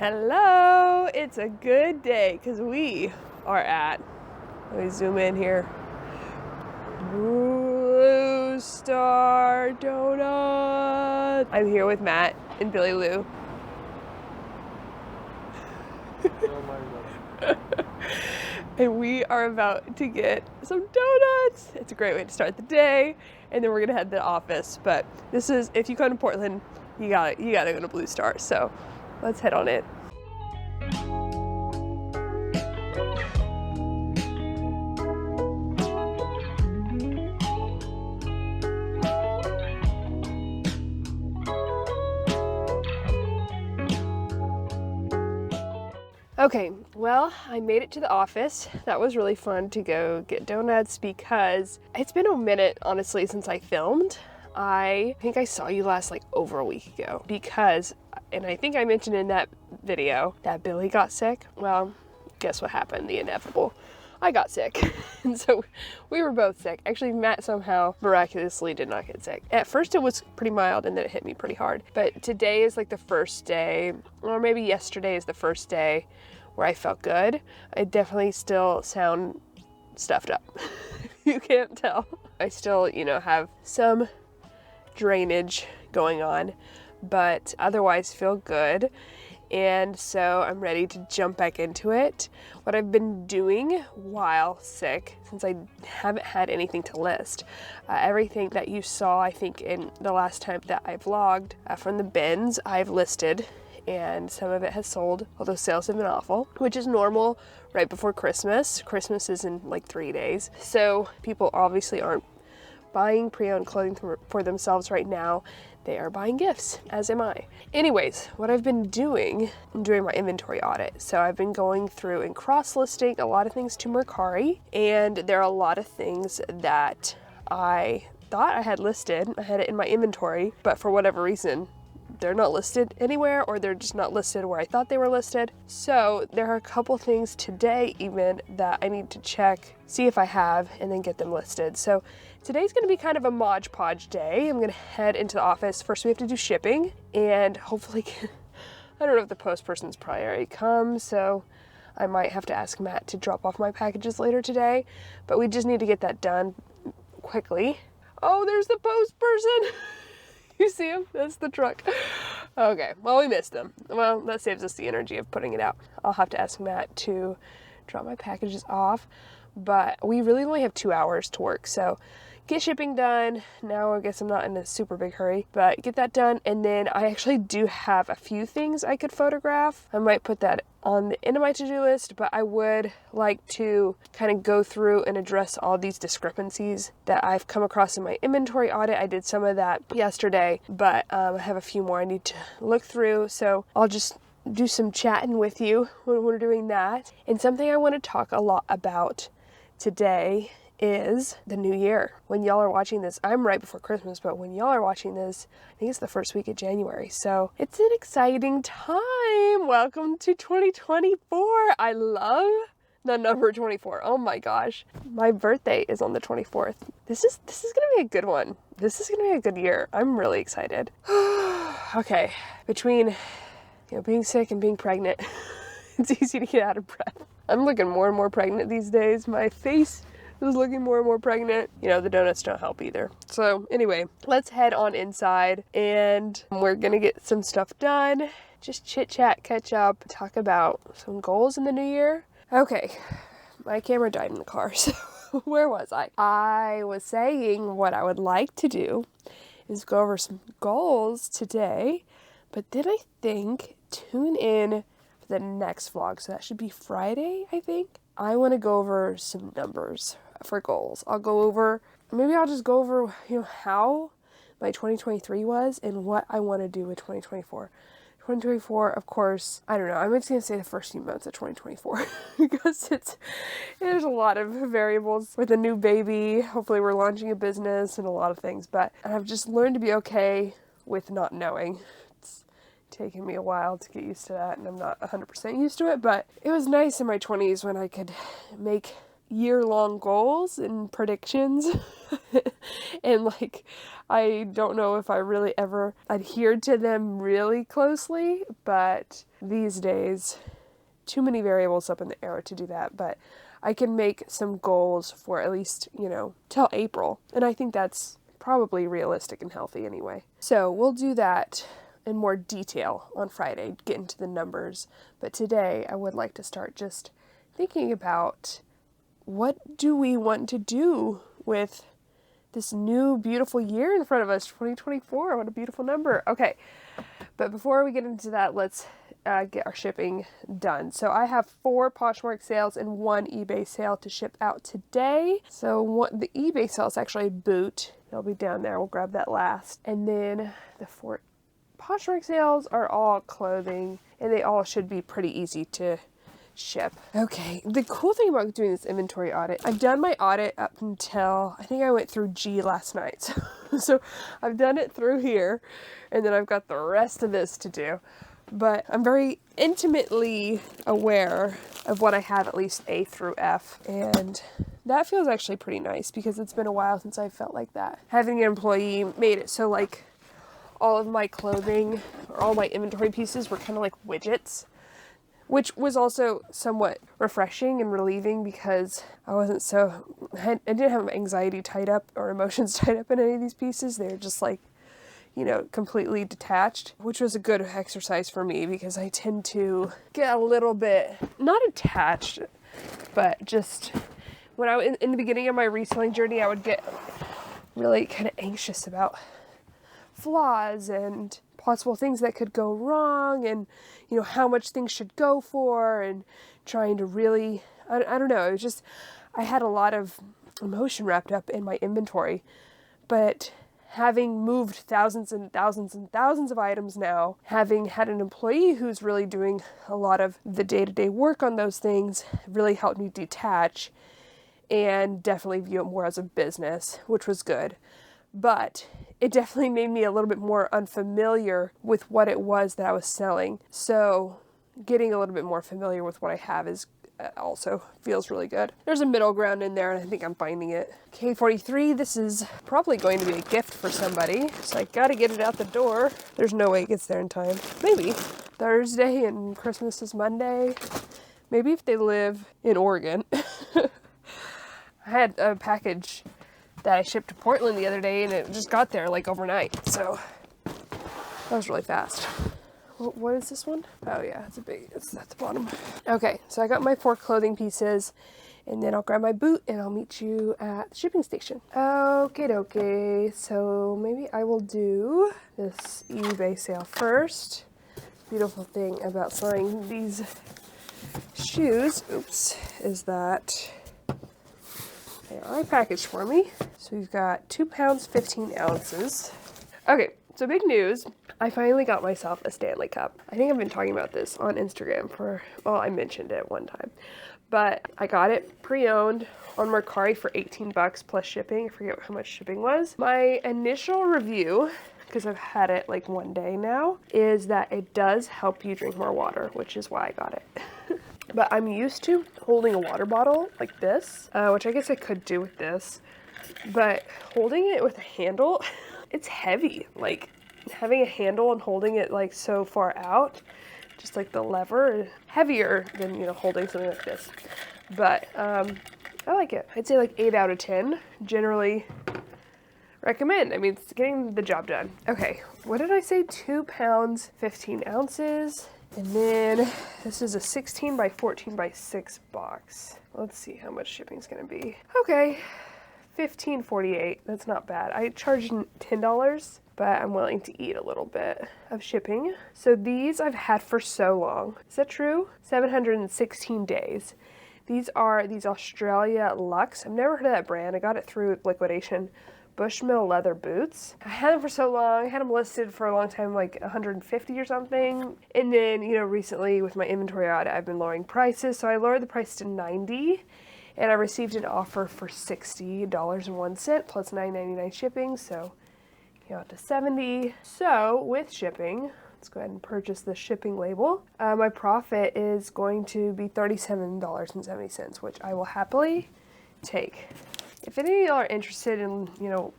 Hello, it's a good day because we are at, let me zoom in here, Blue Star Donut. I'm here with Matt and Billy Lou. Oh my God. And we are about to get some donuts. It's a great way to start the day, and then we're gonna head to the office. But this is, if you come to Portland, you gotta go to Blue Star. So let's head on it. Okay, well, I made it to the office. That was really fun to go get donuts because it's been a minute, honestly, since I filmed. I think I saw you last like over a week ago because, and I think I mentioned in that video that Billy got sick. Well, guess what happened? The inevitable. I got sick. And so we were both sick. Actually, Matt somehow miraculously did not get sick. At first it was pretty mild and then it hit me pretty hard. But today is like the first day, or maybe yesterday is the first day where I felt good. I definitely still sound stuffed up. You can't tell. I still, have some drainage going on, but otherwise feel good. And so I'm ready to jump back into it. What I've been doing while sick, since I haven't had anything to list, everything that you saw, I think in the last time that I vlogged from the bins, I've listed, and some of it has sold, although sales have been awful, which is normal right before Christmas. Christmas is in like 3 days. So people obviously aren't buying pre-owned clothing for themselves right now. They are buying gifts, as am I. Anyways, what I've been doing, I'm doing my inventory audit. So I've been going through and cross-listing a lot of things to Mercari, and there are a lot of things that I thought I had listed. I had it in my inventory, but for whatever reason, they're not listed anywhere, or they're just not listed where I thought they were listed. So there are a couple things today even that I need to check, see if I have, and then get them listed. So today's gonna be kind of a Mod Podge day. I'm gonna head into the office. First we have to do shipping, and hopefully, I don't know if the post person's probably already come, so I might have to ask Matt to drop off my packages later today, but we just need to get that done quickly. Oh, there's the post person. You see him? That's the truck. Okay, well, we missed them. Well, that saves us the energy of putting it out. I'll have to ask Matt to drop my packages off, but we really only have 2 hours to work, so get shipping done. Now I guess I'm not in a super big hurry, but get that done, and then I actually do have a few things I could photograph. I might put that on the end of my to-do list, but I would like to kind of go through and address all these discrepancies that I've come across in my inventory audit. I did some of that yesterday, but I have a few more I need to look through, so I'll just do some chatting with you when we're doing that. And something I want to talk a lot about today is the new year. When y'all are watching this, I'm right before Christmas, but when y'all are watching this, I think it's the first week of January. So it's an exciting time. Welcome to 2024. I love the number 24. Oh my gosh. My birthday is on the 24th. This is gonna be a good one. This is gonna be a good year. I'm really excited. Okay, between being sick and being pregnant, it's easy to get out of breath. I'm looking more and more pregnant these days. My face is looking more and more pregnant. The donuts don't help either. So anyway, let's head on inside and we're gonna get some stuff done. Just chit chat, catch up, talk about some goals in the new year. Okay, my camera died in the car, so where was I? I was saying what I would like to do is go over some goals today, but then I think tune in for the next vlog. So that should be Friday, I think. I want to go over some numbers for goals. I'll just go over, how my 2023 was and what I want to do with 2024. 2024, of course, I don't know. I'm just going to say the first few months of 2024 because there's a lot of variables with a new baby. Hopefully we're launching a business and a lot of things, but I've just learned to be okay with not knowing. It's taken me a while to get used to that, and I'm not 100% used to it, but it was nice in my 20s when I could make year-long goals and predictions. And like, I don't know if I really ever adhered to them really closely, but these days, too many variables up in the air to do that. But I can make some goals for at least, till April. And I think that's probably realistic and healthy anyway. So we'll do that in more detail on Friday, get into the numbers. But today I would like to start just thinking about, what do we want to do with this new beautiful year in front of us, 2024? What a beautiful number. Okay, but before we get into that, let's get our shipping done. So I have 4 Poshmark sales and 1 eBay sale to ship out today. So the eBay sale is actually a boot. It'll be down there. We'll grab that last. And then the 4 Poshmark sales are all clothing, and they all should be pretty easy to ship. Okay, the cool thing about doing this inventory audit, I've done my audit up until, I think I went through G last night. So I've done it through here, and then I've got the rest of this to do. But I'm very intimately aware of what I have, at least A through F, and that feels actually pretty nice because it's been a while since I felt like that. Having an employee made it so like all of my clothing or all my inventory pieces were kind of like widgets, which was also somewhat refreshing and relieving because I didn't have anxiety tied up or emotions tied up in any of these pieces. They were just like, completely detached, which was a good exercise for me because I tend to get a little bit, not attached, but just when I was in the beginning of my reselling journey, I would get really kind of anxious about flaws and possible things that could go wrong and, how much things should go for, and trying to really, I don't know, it was just, I had a lot of emotion wrapped up in my inventory. But having moved thousands and thousands and thousands of items now, having had an employee who's really doing a lot of the day-to-day work on those things, really helped me detach and definitely view it more as a business, which was good. But it definitely made me a little bit more unfamiliar with what it was that I was selling. So getting a little bit more familiar with what I have is also feels really good. There's a middle ground in there, and I think I'm finding it. K43, this is probably going to be a gift for somebody, so I gotta get it out the door. There's no way it gets there in time. Maybe Thursday and Christmas is Monday. Maybe if they live in Oregon. I had a package that I shipped to Portland the other day, and it just got there like overnight, so that was really fast. What is this one? Oh yeah, it's at the bottom. Okay, so I got my 4 clothing pieces, and then I'll grab my boot and I'll meet you at the shipping station. Okay, so maybe I will do this eBay sale first. Beautiful thing about selling these shoes, is that they are packaged for me. So we've got 2 pounds, 15 ounces. Okay. So big news, I finally got myself a Stanley Cup. I think I've been talking about this on Instagram I mentioned it one time. But I got it pre-owned on Mercari for 18 bucks plus shipping. I forget how much shipping was. My initial review, because I've had it like one day now, is that it does help you drink more water, which is why I got it. But I'm used to holding a water bottle like this, which I guess I could do with this. But holding it with a handle, it's heavy. Like having a handle and holding it like so far out, just like the lever, heavier than, holding something like this. But I like it. I'd say like 8 out of 10. Generally recommend. I mean, it's getting the job done. Okay, what did I say? 2 pounds, 15 ounces. And then this is a 16 by 14 by 6 box. Let's see how much shipping's gonna be. Okay, $15.48. That's not bad. I charged $10, but I'm willing to eat a little bit of shipping. So these I've had for so long. Is that true? 716 days. These are these Australia Luxe. I've never heard of that brand. I got it through liquidation. Bushmill leather boots. I had them for so long. I had them listed for a long time, like 150 or something. And then, recently with my inventory audit, I've been lowering prices. So I lowered the price to $90, and I received an offer for $60.01 plus $9.99 shipping. So came out to $70. So with shipping, let's go ahead and purchase the shipping label. My profit is going to be $37.70, which I will happily take. If any of y'all are interested in,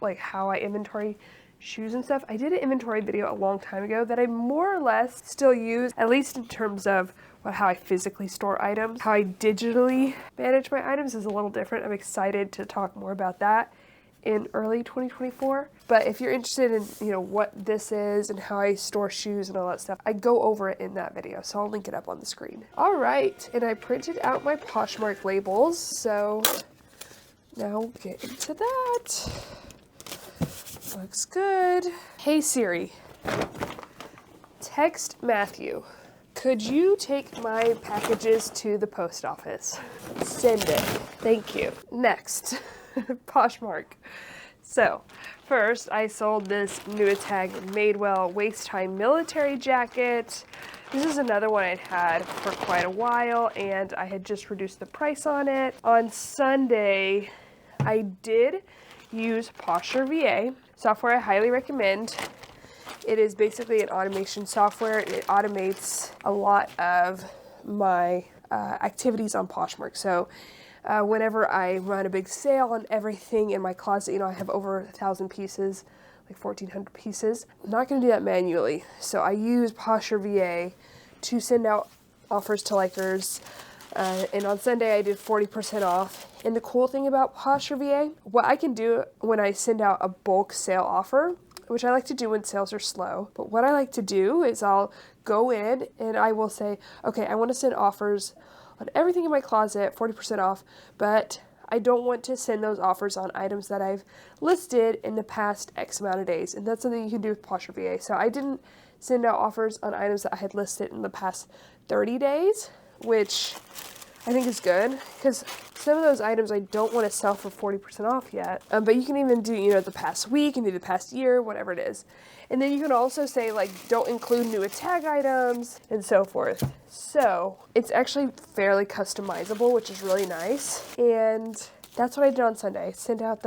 like how I inventory shoes and stuff, I did an inventory video a long time ago that I more or less still use, at least in terms of how I physically store items. How I digitally manage my items is a little different. I'm excited to talk more about that in early 2024. But if you're interested in, what this is and how I store shoes and all that stuff, I go over it in that video. So I'll link it up on the screen. All right, and I printed out my Poshmark labels. So now we'll get into that. Looks good. Hey Siri, text Matthew. Could you take my packages to the post office? Send it. Thank you. Next, Poshmark. So, first I sold this ExCiTeD Madewell waist high military jacket. This is another one I'd had for quite a while, and I had just reduced the price on it. On Sunday, I did use Posture VA, software I highly recommend. It is basically an automation software. It automates a lot of my activities on Poshmark. So whenever I run a big sale on everything in my closet, I have over 1,000 pieces, like 1,400 pieces. I'm not going to do that manually. So I use Posture VA to send out offers to likers. And on Sunday I did 40% off. And the cool thing about Posture VA, what I can do when I send out a bulk sale offer, which I like to do when sales are slow, but what I like to do is I'll go in and I will say, okay, I want to send offers on everything in my closet, 40% off, but I don't want to send those offers on items that I've listed in the past X amount of days. And that's something you can do with Posture VA. So I didn't send out offers on items that I had listed in the past 30 days, which I think is good, because some of those items I don't want to sell for 40% off yet. But you can even do, the past week and do the past year, whatever it is. And then you can also say, don't include new tag items and so forth. So it's actually fairly customizable, which is really nice. And that's what I did on Sunday. I sent out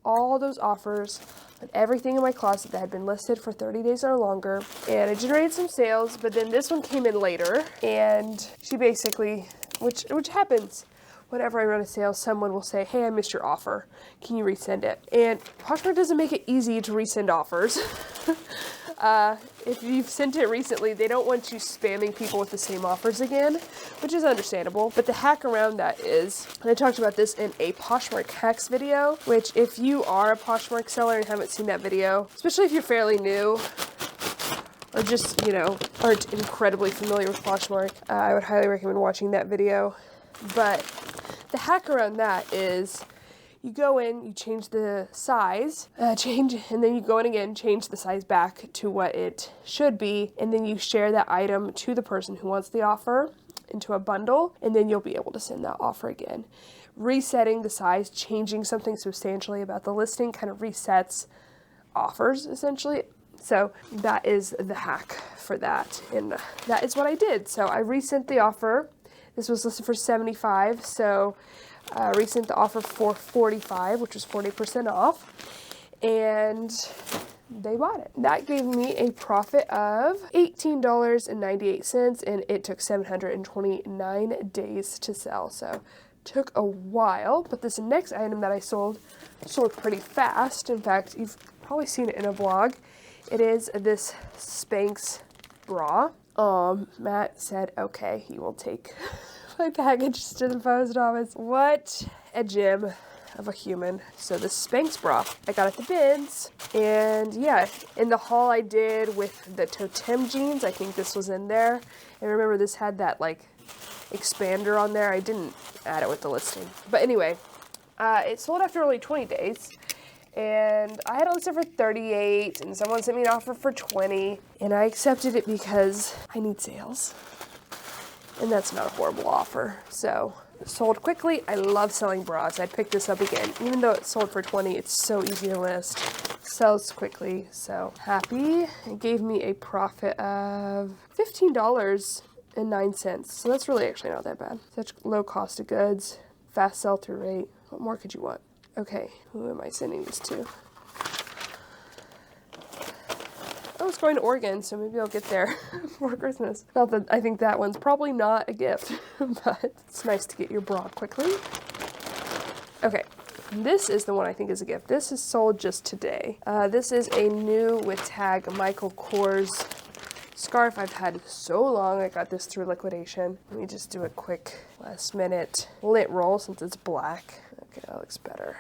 all those offers on everything in my closet that had been listed for 30 days or longer. And I generated some sales, but then this one came in later. And she basically, which happens whenever I run a sale, someone will say, hey, I missed your offer. Can you resend it? And Poshmark doesn't make it easy to resend offers. If you've sent it recently, they don't want you spamming people with the same offers again, which is understandable. But the hack around that is, and I talked about this in a Poshmark hacks video, which if you are a Poshmark seller and haven't seen that video, especially if you're fairly new, or just, aren't incredibly familiar with Poshmark, I would highly recommend watching that video. But the hack around that is you go in, you change the size, and then you go in again, change the size back to what it should be, and then you share that item to the person who wants the offer into a bundle, and then you'll be able to send that offer again. Resetting the size, changing something substantially about the listing kind of resets offers, essentially. So that is the hack for that, and that is what I did. So I resent the offer. This was listed for $75, so resent the offer for $45, which was 40% off, and they bought it. That gave me a profit of $18.98, and it took 729 days to sell, so took a while. But this next item that I sold pretty fast. In fact, you've probably seen it in a vlog. It is this Spanx bra. Matt said, okay, he will take my package to the post office. What a gem of a human. So the Spanx bra I got at the bins, and yeah, in the haul I did with the Totem jeans, I think this was in there. And remember, this had that expander on there. I didn't add it with the listing. But anyway, it sold after only 20 days. And I had it listed for $38, and someone sent me an offer for $20, and I accepted it because I need sales. And that's not a horrible offer. So it sold quickly. I love selling bras. I'd pick this up again. Even though it sold for $20, it's so easy to list. Sells quickly. So happy. It gave me a profit of $15.09. So that's really actually not that bad. Such low cost of goods. Fast sell-through rate. What more could you want? Okay, who am I sending this to? Oh, it's going to Oregon, so maybe I'll get there for Christmas. Not that I think that one's probably not a gift, but it's nice to get your bra quickly. Okay, this is the one I think is a gift. This is sold just today. This is a new with tag Michael Kors scarf I've had so long. I got this through liquidation. Let me just do a quick last minute lint roll since it's black. Okay, that looks better.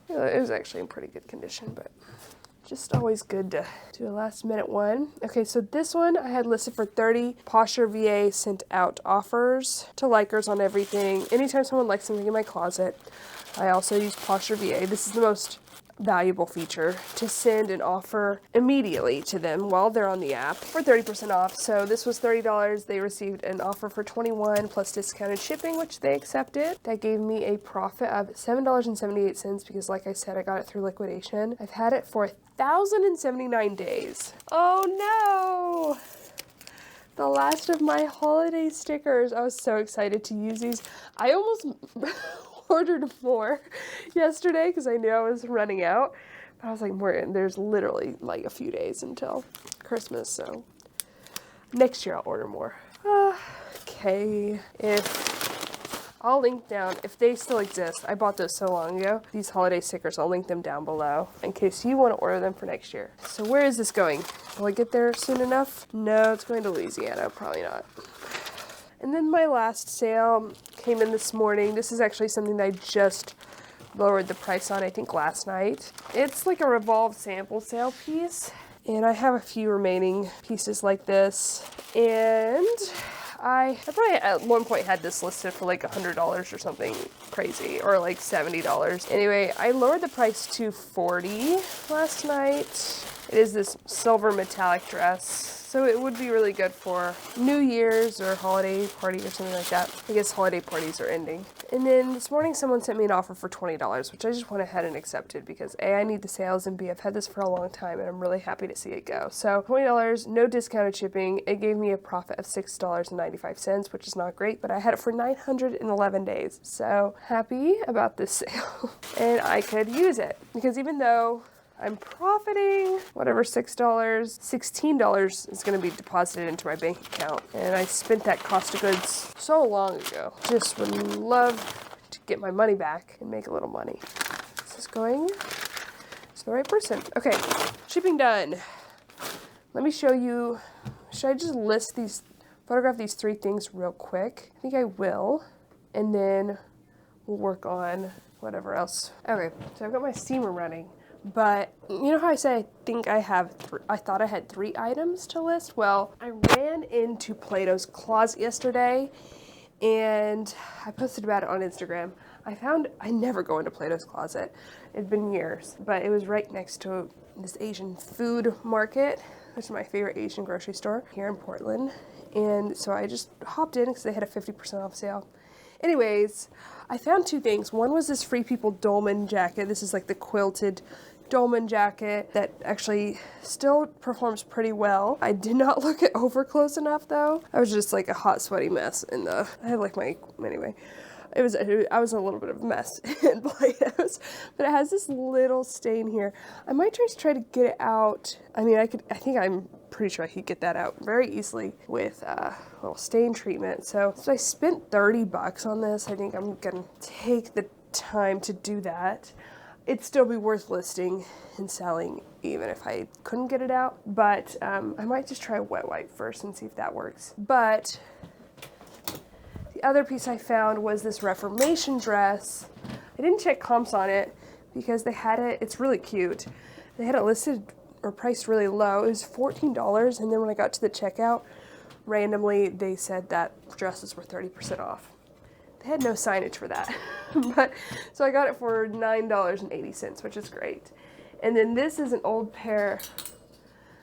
It was actually in pretty good condition, but just always good to do a last minute one. Okay, so this one I had listed for 30. Poshmark VA sent out offers to likers on everything. Anytime someone likes something in my closet, I also use Poshmark VA. This is the most valuable feature to send an offer immediately to them while they're on the app for 30% off. So this was $30. They received an offer for $21 plus discounted shipping, which they accepted. That gave me a profit of $7.78 because, like I said, I got it through liquidation. I've had it for 1,079 days. Oh no! The last of my holiday stickers. I was so excited to use these. I almost ordered more yesterday because I knew I was running out. But I was like, there's literally like a few days until Christmas, so next year I'll order more. Okay, I'll link down, if they still exist, I bought those so long ago, these holiday stickers, I'll link them down below in case you want to order them for next year. So where is this going? Will I get there soon enough? No, it's going to Louisiana, probably not. And then my last sale came in this morning. This is actually something that I just lowered the price on, I think last night. It's like a Revolve sample sale piece. And I have a few remaining pieces like this. And I probably at one point had this listed for like $100 or something crazy, or like $70. Anyway, I lowered the price to $40 last night. It is this silver metallic dress, so it would be really good for New Year's or holiday party or something like that. I guess holiday parties are ending. And then this morning someone sent me an offer for $20, which I just went ahead and accepted because A, I need the sales, and B, I've had this for a long time and I'm really happy to see it go. So $20, no discounted shipping. It gave me a profit of $6.95, which is not great, but I had it for 911 days. So happy about this sale. And I could use it because even though I'm profiting whatever $16 is going to be deposited into my bank account. And I spent that cost of goods so long ago. Just would love to get my money back and make a little money. Is this going to the right person? Okay, shipping done. Let me show you. Should I just photograph these 3 things real quick? I think I will. And then we'll work on whatever else. Okay, so I've got my steamer running. But you know how I said I thought I had 3 items to list? Well, I ran into Plato's Closet yesterday and I posted about it on Instagram. I never go into Plato's Closet. It's been years, but it was right next to this Asian food market, which is my favorite Asian grocery store here in Portland. And so I just hopped in because they had a 50% off sale. Anyways, I found 2 things. One was this Free People dolman jacket. This is like the quilted dolman jacket that actually still performs pretty well. I did not look it over close enough though. I was just like a hot sweaty mess I had like anyway. I was a little bit of a mess in Plato's, but it has this little stain here. I might try to get it out. I mean, I'm pretty sure I could get that out very easily with a little stain treatment. So I spent $30 on this. I think I'm gonna take the time to do that. It'd still be worth listing and selling even if I couldn't get it out. But I might just try a wet wipe first and see if that works. But the other piece I found was this Reformation dress. I didn't check comps on it because they had it, it's really cute. They had it listed or priced really low. It was $14, and then when I got to the checkout, randomly they said that dresses were 30% off. They had no signage for that. So I got it for $9.80, which is great. And then this is an old pair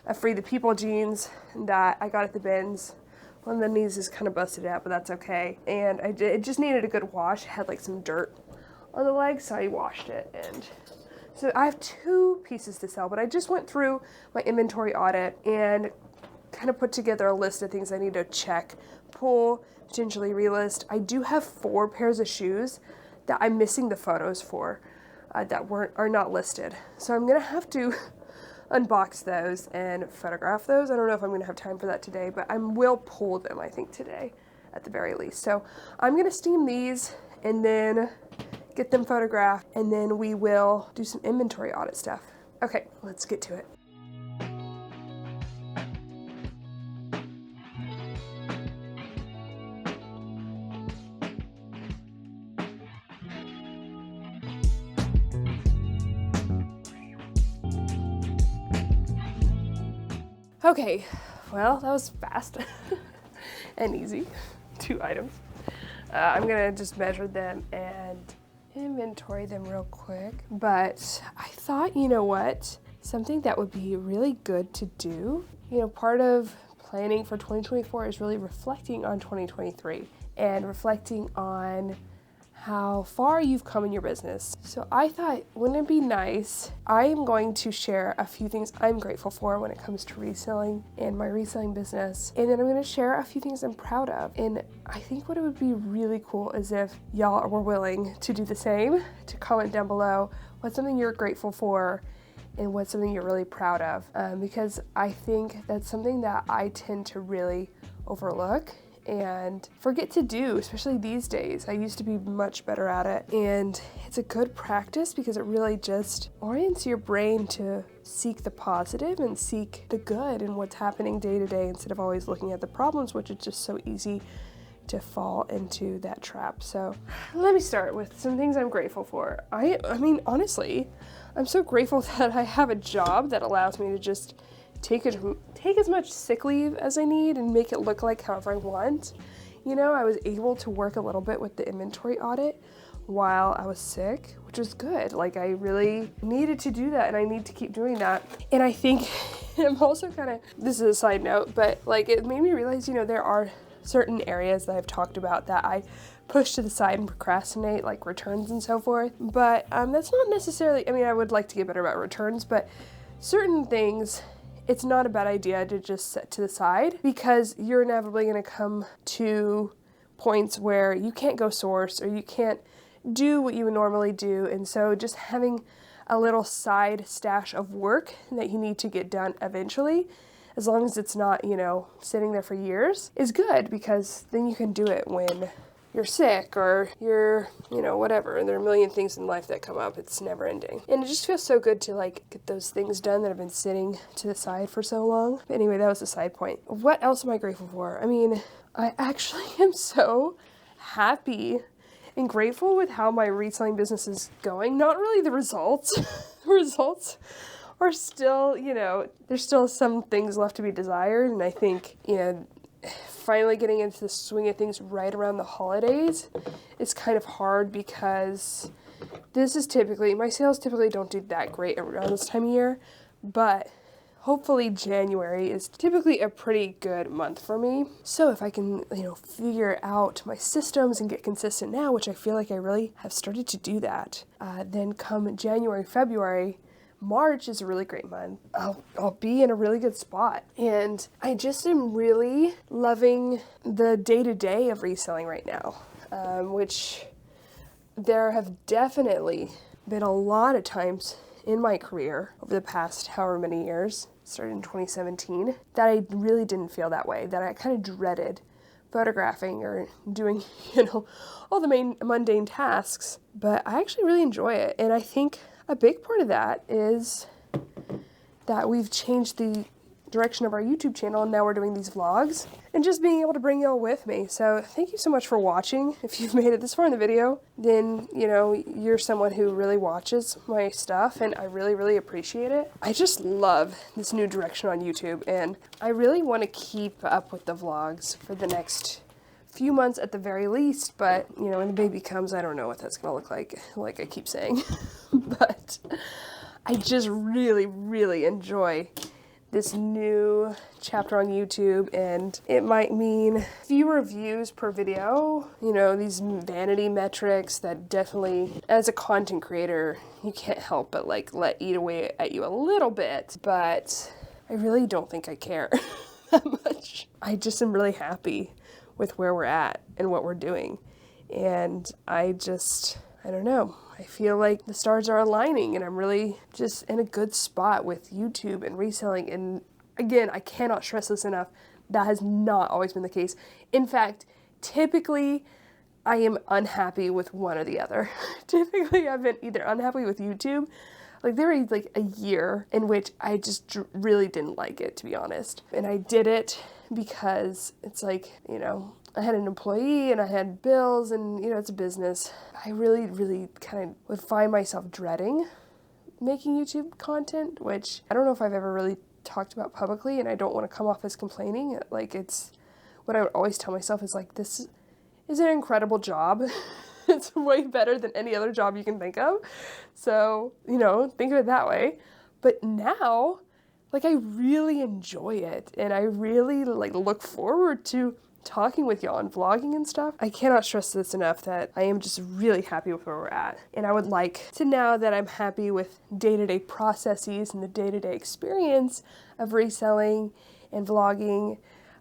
of Free the People jeans that I got at the bins. One of the knees is kind of busted out, but that's okay. And it just needed a good wash. It had like some dirt on the legs, so I washed it. And so I have 2 pieces to sell, but I just went through my inventory audit and kind of put together a list of things I need to check, pull, potentially relist. I do have 4 pairs of shoes that I'm missing the photos for that are not listed. So I'm gonna have to unbox those and photograph those. I don't know if I'm gonna have time for that today, but I will pull them, I think, today at the very least. So I'm gonna steam these and then get them photographed, and then we will do some inventory audit stuff. Okay, let's get to it. Okay, well, that was fast and easy. 2 items. I'm gonna just measure them and inventory them real quick. But I thought, you know what? Something that would be really good to do, part of planning for 2024 is really reflecting on 2023 and reflecting on how far you've come in your business. So I thought, wouldn't it be nice? I am going to share a few things I'm grateful for when it comes to reselling and my reselling business. And then I'm going to share a few things I'm proud of. And I think what it would be really cool is if y'all were willing to do the same, to comment down below what's something you're grateful for and what's something you're really proud of. Because I think that's something that I tend to really overlook and forget to do, especially these days. I used to be much better at it, and it's a good practice because it really just orients your brain to seek the positive and seek the good in what's happening day to day instead of always looking at the problems, which is just so easy to fall into that trap. So let me start with some things I'm grateful for. I mean, honestly, I'm so grateful that I have a job that allows me to just take as much sick leave as I need and make it look like however I want. I was able to work a little bit with the inventory audit while I was sick, which was good. Like, I really needed to do that, and I need to keep doing that. And I think I'm also this is a side note, but it made me realize, there are certain areas that I've talked about that I push to the side and procrastinate, like returns and so forth. But that's not necessarily, I would like to get better about returns, but certain things, it's not a bad idea to just set to the side because you're inevitably going to come to points where you can't go source or you can't do what you would normally do. And so just having a little side stash of work that you need to get done eventually, as long as it's not, sitting there for years, is good because then you can do it when you're sick or you're, whatever. And there are a million things in life that come up. It's never ending. And it just feels so good to get those things done that have been sitting to the side for so long. But anyway, that was a side point. What else am I grateful for? I actually am so happy and grateful with how my reselling business is going. Not really the results. The results are still, there's still some things left to be desired. And I think, finally getting into the swing of things right around the holidays is kind of hard because my sales typically don't do that great around this time of year, but hopefully January is typically a pretty good month for me. So if I can, figure out my systems and get consistent now, which I feel like I really have started to do that, then come January, February, March is a really great month. I'll be in a really good spot. And I just am really loving the day-to-day of reselling right now, which there have definitely been a lot of times in my career over the past however many years, started in 2017, that I really didn't feel that way, that I kind of dreaded photographing or doing, all the main mundane tasks. But I actually really enjoy it. And I think a big part of that is that we've changed the direction of our YouTube channel and now we're doing these vlogs and just being able to bring y'all with me. So thank you so much for watching. If you've made it this far in the video, then, you're someone who really watches my stuff and I really, really appreciate it. I just love this new direction on YouTube and I really want to keep up with the vlogs for the next few months at the very least, but when the baby comes, I don't know what that's gonna look like I keep saying. But I just really, really enjoy this new chapter on YouTube, and it might mean fewer views per video, these vanity metrics that definitely, as a content creator, you can't help but let eat away at you a little bit, but I really don't think I care that much. I just am really happy with where we're at and what we're doing. And I don't know. I feel like the stars are aligning and I'm really just in a good spot with YouTube and reselling. And again, I cannot stress this enough. That has not always been the case. In fact, typically I am unhappy with one or the other. Typically, I've been either unhappy with YouTube, like there was like a year in which I just really didn't like it, to be honest. And I did it because it's like, you know, I had an employee and I had bills and, you know, it's a business. I really kind of would find myself dreading making YouTube content, which I don't know if I've ever really talked about publicly, and I don't want to come off as complaining. Like, it's what I would always tell myself is like, this is an incredible job. It's way better than any other job you can think of. So, you know, think of it that way. But now, like, I really enjoy it, and I really like look forward to talking with y'all and vlogging and stuff. I cannot stress this enough that I am just really happy with where we're at. And I would like to, now that I'm happy with day-to-day processes and the day-to-day experience of reselling and vlogging,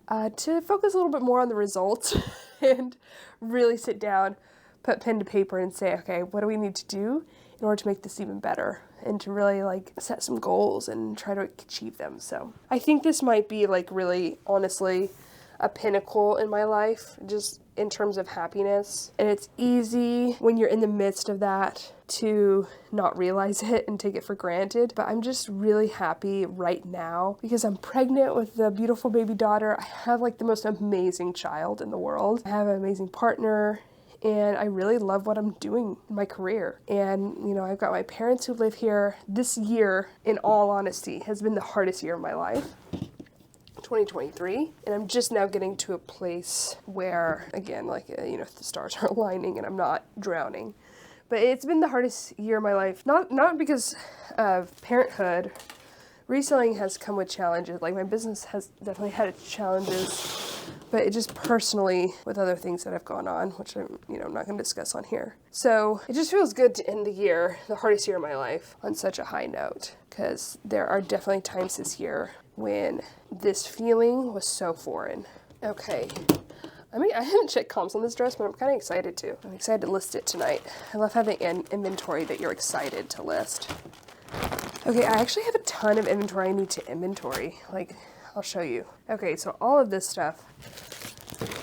to focus a little bit more on the results and really sit down, put pen to paper and say, okay, what do we need to do in order to make this even better, and to really like set some goals and try to achieve them. So I think this might be like really honestly a pinnacle in my life, just in terms of happiness. And it's easy when you're in the midst of that to not realize it and take it for granted. But I'm just really happy right now because I'm pregnant with a beautiful baby daughter. I have like the most amazing child in the world. I have an amazing partner, and I really love what I'm doing in my career. And, you know, I've got my parents who live here. This year, in all honesty, has been the hardest year of my life. 2023, and I'm just now getting to a place where, again, like, you know, the stars are aligning and I'm not drowning. But it's been the hardest year of my life, not because of parenthood. Reselling has come with challenges. Like, my business has definitely had its challenges, but it just personally with other things that have gone on, which I'm not going to discuss on here. So it just feels good to end the year, the hardest year of my life, on such a high note, because there are definitely times this year when this feeling was so foreign. Okay. I mean, I haven't checked comps on this dress, but I'm kind of excited to. I'm excited to list it tonight. I love having an inventory that you're excited to list. Okay, I actually have a ton of inventory I need to inventory. Like, I'll show you. Okay, so all of this stuff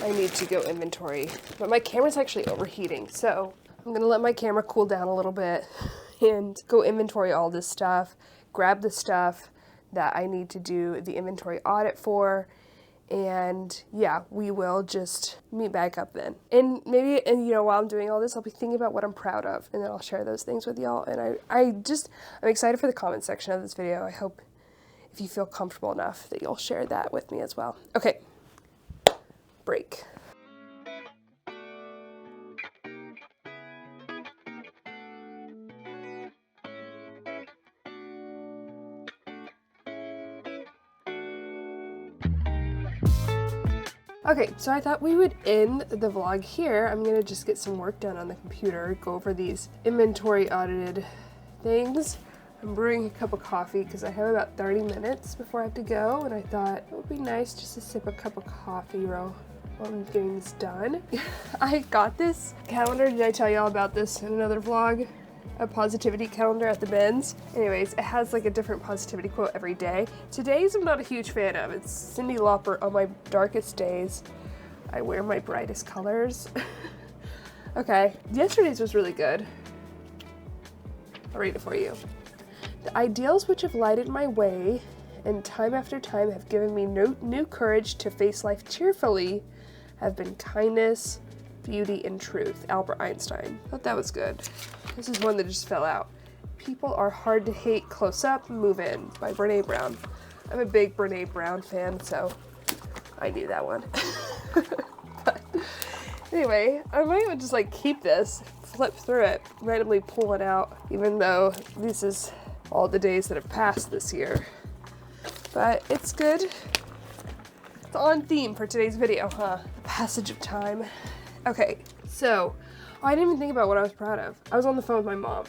I need to go inventory, but my camera's actually overheating, so I'm gonna let my camera cool down a little bit and go inventory all this stuff, grab the stuff that I need to do the inventory audit for, and yeah, we will just meet back up then. And maybe, while I'm doing all this, I'll be thinking about what I'm proud of, and then I'll share those things with y'all. And I'm excited for the comment section of this video. I hope if you feel comfortable enough that you'll share that with me as well. Okay, break. Okay, so I thought we would end the vlog here. I'm gonna just get some work done on the computer, go over these inventory audited things. I'm brewing a cup of coffee because I have about 30 minutes before I have to go, and I thought it would be nice just to sip a cup of coffee while I'm getting this done. I got this calendar. Did I tell y'all about this in another vlog? A positivity calendar at the bins. Anyways, it has like a different positivity quote every day. Today's I'm not a huge fan of. It's Cyndi Lauper. On my darkest days, I wear my brightest colors. Okay, yesterday's was really good. I'll read it for you. The ideals which have lighted my way and time after time have given me new courage to face life cheerfully have been kindness, beauty, and truth. Albert Einstein. Thought that was good. This is one that just fell out. People are hard to hate. Close up, move in, by Brene Brown. I'm a big Brene Brown fan, so I knew that one. But anyway, I might just like keep this, flip through it, randomly pull it out, even though this is all the days that have passed this year. But it's good. It's on theme for today's video, huh? The passage of time. Okay, so I didn't even think about what I was proud of. I was on the phone with my mom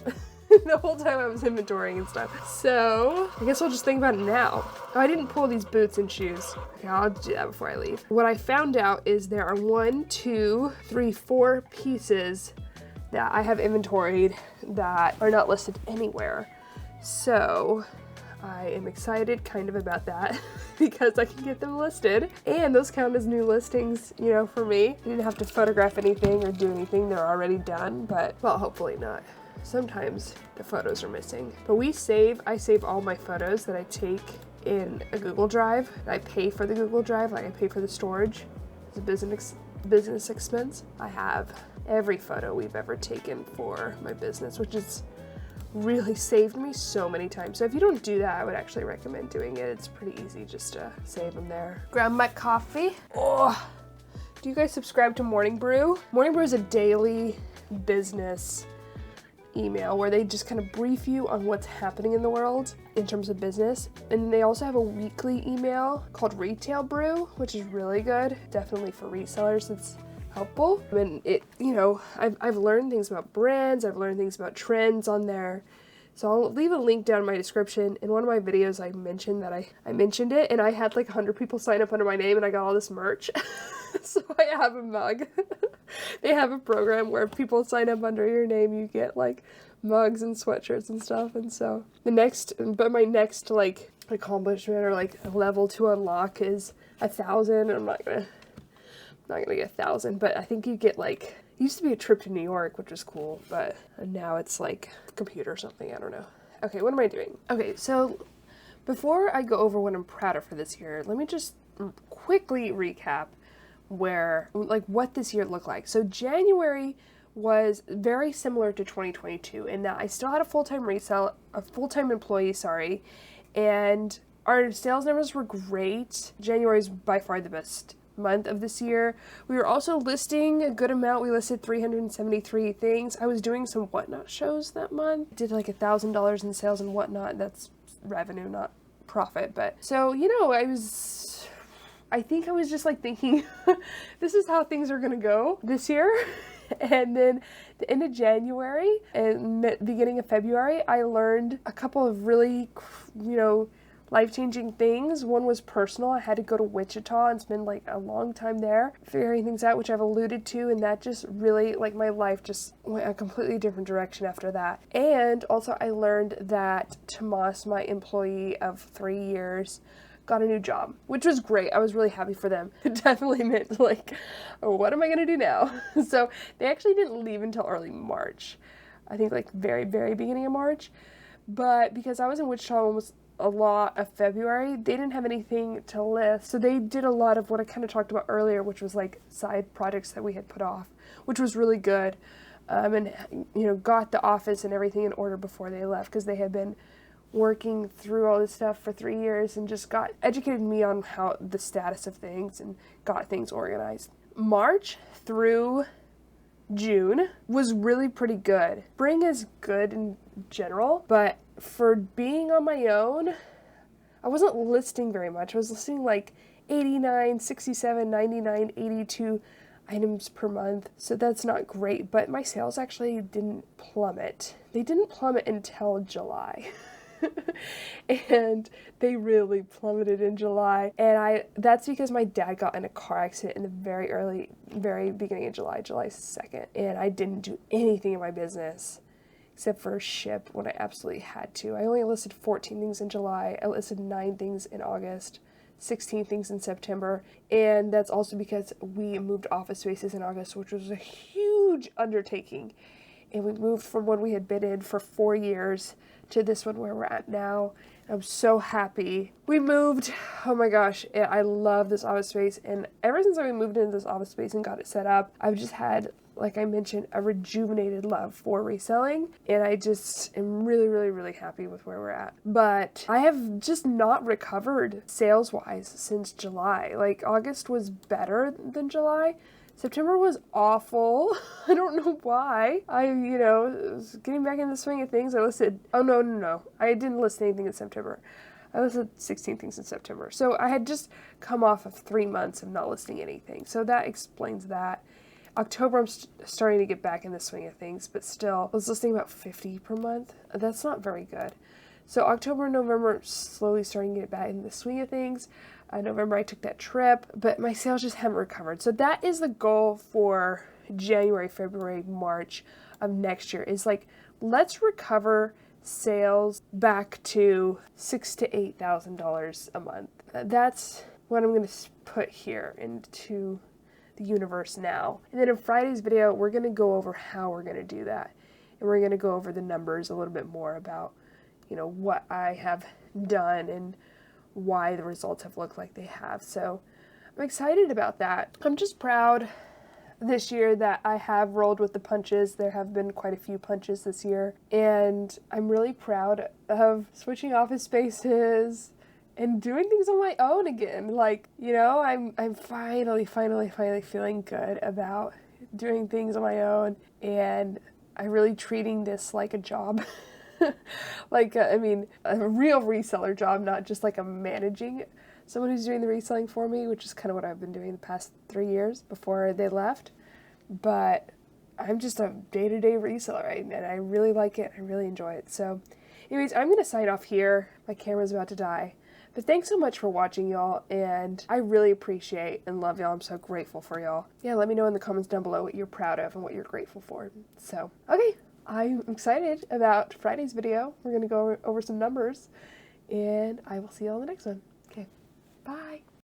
the whole time I was inventorying and stuff. So I guess I'll just think about it now. Oh, I didn't pull these boots and shoes. Okay, I'll do that before I leave. What I found out is there are 1, 2, 3, 4 pieces that I have inventoried that are not listed anywhere. So I am excited kind of about that because I can get them listed, and those count as new listings, you know, for me. I didn't have to photograph anything or do anything. They're already done, but well, hopefully not. Sometimes the photos are missing, but I save all my photos that I take in a Google Drive. I pay for the Google Drive, like I pay for the storage. It's a business expense. I have every photo we've ever taken for my business, which is really saved me so many times. So if you don't do that, I would actually recommend doing it. It's pretty easy just to save them there. Grab my coffee. Oh, do you guys subscribe to Morning Brew? Morning Brew is a daily business email where they just kind of brief you on what's happening in the world in terms of business. And they also have a weekly email called Retail Brew, which is really good. Definitely for resellers, it's helpful. And it, you know, I've learned things about brands, I've learned things about trends on there. So I'll leave a link down in my description. In one of my videos, I mentioned that I mentioned it, and I had like 100 people sign up under my name, and I got all this merch. So I have a mug. They have a program where if people sign up under your name, you get like mugs and sweatshirts and stuff. And so my next like accomplishment or like level to unlock is 1,000. I'm not gonna get 1,000, but I think you get like, it used to be a trip to New York, which was cool, but now it's like a computer or something, I don't know. Okay, what am I doing? Okay, so before I go over what I'm proud of for this year, let me just quickly recap what this year looked like. So January was very similar to 2022 in that I still had a full-time employee, and our sales numbers were great. January is by far the best month of this year. We were also listing a good amount. We listed 373 things. I was doing some Whatnot shows that month. Did like $1,000 in sales and Whatnot. That's revenue, not profit. But so, you know, I think I was just like thinking, this is how things are gonna go this year. And then the end of January and the beginning of February, I learned a couple of really, you know, life-changing things. One was personal. I had to go to Wichita and spend like a long time there figuring things out, which I've alluded to, and that just really, like, my life just went a completely different direction after that. And also I learned that Tomas, my employee of 3 years, got a new job, which was great. I was really happy for them. It definitely meant like, oh, what am I gonna do now? So they actually didn't leave until early March. I think like very, very beginning of March. But because I was in Wichita almost a lot of February, they didn't have anything to list. So they did a lot of what I kind of talked about earlier, which was like side projects that we had put off, which was really good. And, you know, got the office and everything in order before they left, because they had been working through all this stuff for 3 years and just educated me on how the status of things and got things organized. March through June was really pretty good. Spring is good in general, but for being on my own, I wasn't listing very much. I was listing like 89, 67, 99, 82 items per month. So that's not great, but my sales actually didn't plummet. They didn't plummet until July. And they really plummeted in July. And that's because my dad got in a car accident in the very beginning of July 2nd. And I didn't do anything in my business except for ship when I absolutely had to. I only listed 14 things in July. I listed 9 things in August, 16 things in September. And that's also because we moved office spaces in August, which was a huge undertaking. And we moved from one we had been in for 4 years to this one where we're at now. I'm so happy. We moved. Oh my gosh. I love this office space. And ever since I moved into this office space and got it set up, I've just had, like I mentioned, a rejuvenated love for reselling. And I just am really, really, really happy with where we're at. But I have just not recovered sales-wise since July. Like, August was better than July. September was awful. I don't know why. I was getting back in the swing of things. I listed, no. I didn't list anything in September. I listed 16 things in September. So I had just come off of 3 months of not listing anything. So that explains that. October, I'm starting to get back in the swing of things, but still, I was listing about 50 per month. That's not very good. So October and November, slowly starting to get back in the swing of things. November, I took that trip, but my sales just haven't recovered. So that is the goal for January, February, March of next year, is like, let's recover sales back to $6,000 to $8,000 a month. That's what I'm going to put here into the universe now. And then in Friday's video, we're going to go over how we're going to do that. And we're going to go over the numbers a little bit more about, you know, what I have done and why the results have looked like they have. So I'm excited about that. I'm just proud this year that I have rolled with the punches. There have been quite a few punches this year. And I'm really proud of switching office spaces and doing things on my own again. Like, you know, I'm finally feeling good about doing things on my own, and I'm really treating this like a job. Like, a real reseller job, not just like a managing someone who's doing the reselling for me, which is kind of what I've been doing the past 3 years before they left. But I'm just a day-to-day reseller, and I really like it. I really enjoy it. So anyways, I'm going to sign off here. My camera's about to die. But thanks so much for watching, y'all, and I really appreciate and love y'all. I'm so grateful for y'all. Yeah, let me know in the comments down below what you're proud of and what you're grateful for. So, okay, I'm excited about Friday's video. We're going to go over some numbers, and I will see y'all in the next one. Okay, bye.